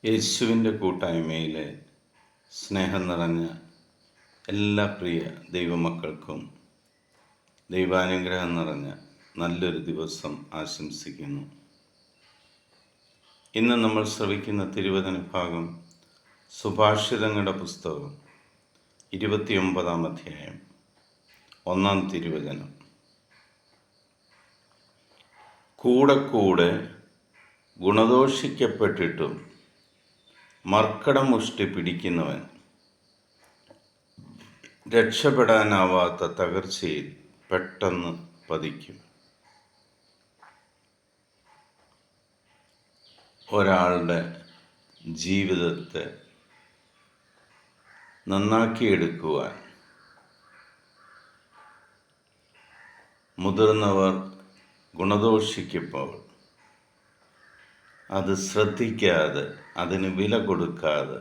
യേശുവിൻ്റെ കൂട്ടായ്മയിലെ സ്നേഹം നിറഞ്ഞ എല്ലാ പ്രിയ ദൈവമക്കൾക്കും ദൈവാനുഗ്രഹം നിറഞ്ഞ നല്ലൊരു ദിവസം ആശംസിക്കുന്നു. ഇന്ന് നമ്മൾ ശ്രവിക്കുന്ന തിരുവചന ഭാഗം സുഭാഷിതങ്ങളുടെ പുസ്തകം 29-ാം അധ്യായം 1-ാം തിരുവചനം. കൂടെ ഗുണദോഷിക്കപ്പെട്ടിട്ടും മർക്കടമുഷ്ടി പിടിക്കുന്നവൻ രക്ഷപ്പെടാനാവാത്ത തകർച്ചയിൽ പെട്ടെന്ന് പതിക്കും. ഒരാളുടെ ജീവിതത്തെ നന്നാക്കിയെടുക്കുവാൻ മുതിർന്നവർ ഗുണദോഷിക്കുമ്പോൾ അത് ശ്രദ്ധിക്കാതെ, അതിന് വില കൊടുക്കാതെ,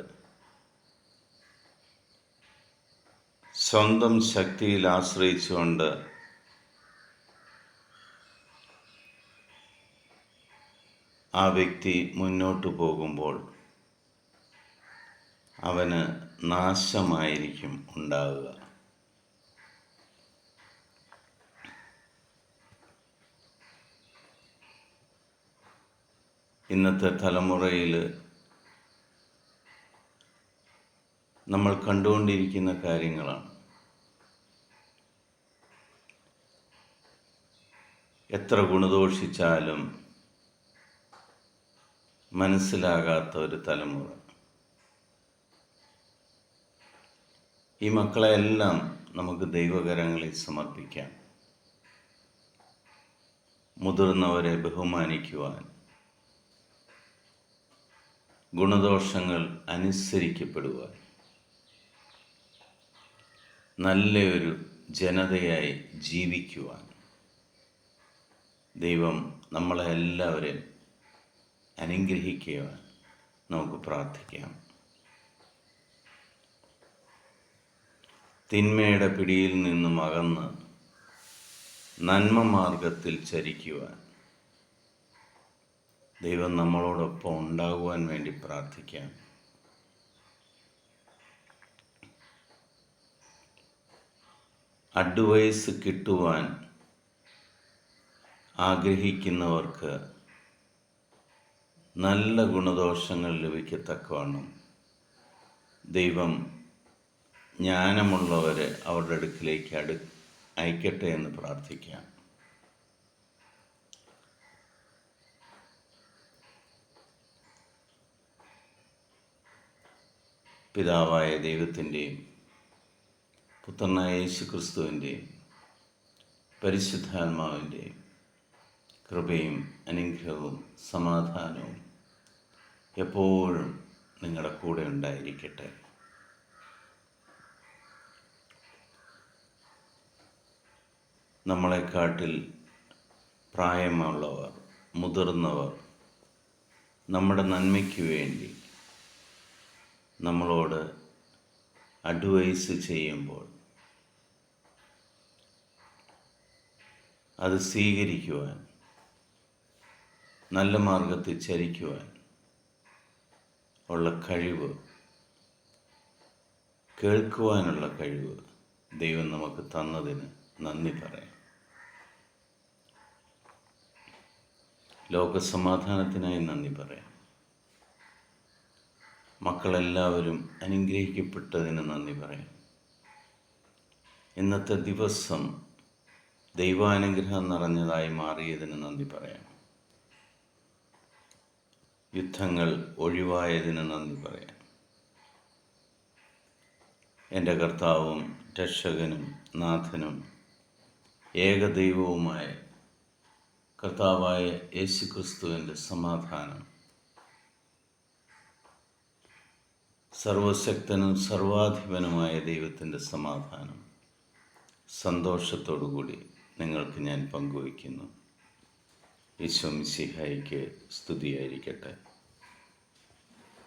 സ്വന്തം ശക്തിയിൽ ആശ്രയിച്ചുകൊണ്ട് ആ വ്യക്തി മുന്നോട്ട് പോകുമ്പോൾ അവന് നാശമായിരിക്കും ഉണ്ടാവുക. ഇന്നത്തെ തലമുറയിൽ നമ്മൾ കണ്ടുകൊണ്ടിരിക്കുന്ന കാര്യങ്ങളാണ്. എത്ര ഗുണദോഷിച്ചാലും മനസ്സിലാകാത്ത ഒരു തലമുറ. ഈ മക്കളെയെല്ലാം നമുക്ക് ദൈവകരങ്ങളിൽ സമർപ്പിക്കാം. മുതിർന്നവരെ ബഹുമാനിക്കുവാൻ, ഗുണദോഷങ്ങൾ അനുസരിക്കപ്പെടുവാൻ, നല്ലൊരു ജനതയായി ജീവിക്കുവാൻ ദൈവം നമ്മളെ എല്ലാവരെയും അനുഗ്രഹിക്കുവാൻ നമുക്ക് പ്രാർത്ഥിക്കാം. തിന്മയുടെ പിടിയിൽ നിന്നും അകന്ന് നന്മ മാർഗത്തിൽ ചരിക്കുവാൻ ദൈവം നമ്മളോടൊപ്പം ഉണ്ടാകുവാൻ വേണ്ടി പ്രാർത്ഥിക്കാം. അഡ്വൈസ് കിട്ടുവാൻ ആഗ്രഹിക്കുന്നവർക്ക് നല്ല ഗുണദോഷങ്ങൾ ലഭിക്കത്തക്കവണ്ണം ദൈവം ജ്ഞാനമുള്ളവരെ അവരുടെ അടുക്കിലേക്ക് അയക്കട്ടെ എന്ന് പ്രാർത്ഥിക്കാം. പിതാവായ ദൈവത്തിൻ്റെയും പുത്രനായ യേശുക്രിസ്തുവിൻ്റെയും പരിശുദ്ധാത്മാവിൻ്റെയും കൃപയും അനുഗ്രഹവും സമാധാനവും എപ്പോഴും നിങ്ങളുടെ കൂടെ ഉണ്ടായിരിക്കട്ടെ. നമ്മളെക്കാട്ടിൽ പ്രായമുള്ളവർ, മുതിർന്നവർ നമ്മുടെ നന്മയ്ക്ക് വേണ്ടി നമ്മളോട് അഡ്വൈസ് ചെയ്യുമ്പോൾ അത് സ്വീകരിക്കുവാൻ, നല്ല മാർഗത്തിൽ ചരിക്കുവാൻ ഉള്ള കഴിവ്, കേൾക്കുവാനുള്ള കഴിവ് ദൈവം നമുക്ക് തന്നതിന് നന്ദി പറയാം. ലോകസമാധാനത്തിനായി നന്ദി പറയാം. മക്കളെല്ലാവരും അനുഗ്രഹിക്കപ്പെട്ടതിന് നന്ദി പറയാം. ഇന്നത്തെ ദിവസം ദൈവാനുഗ്രഹം നിറഞ്ഞതായി മാറിയതിന് നന്ദി പറയാം. യുദ്ധങ്ങൾ ഒഴിവായതിന് നന്ദി പറയാം. എൻ്റെ കർത്താവും രക്ഷകനും നാഥനും ഏകദൈവവുമായ കർത്താവായ യേശുക്രിസ്തുവിൻ്റെ സമാധാനം, സർവശക്തനും സർവാധിപനുമായ ദൈവത്തിൻ്റെ സമാധാനം സന്തോഷത്തോടുകൂടി നിങ്ങൾക്ക് ഞാൻ പങ്കുവയ്ക്കുന്നു. ഈശോ മിശിഹായ്ക്ക് സ്തുതിയായിരിക്കട്ടെ.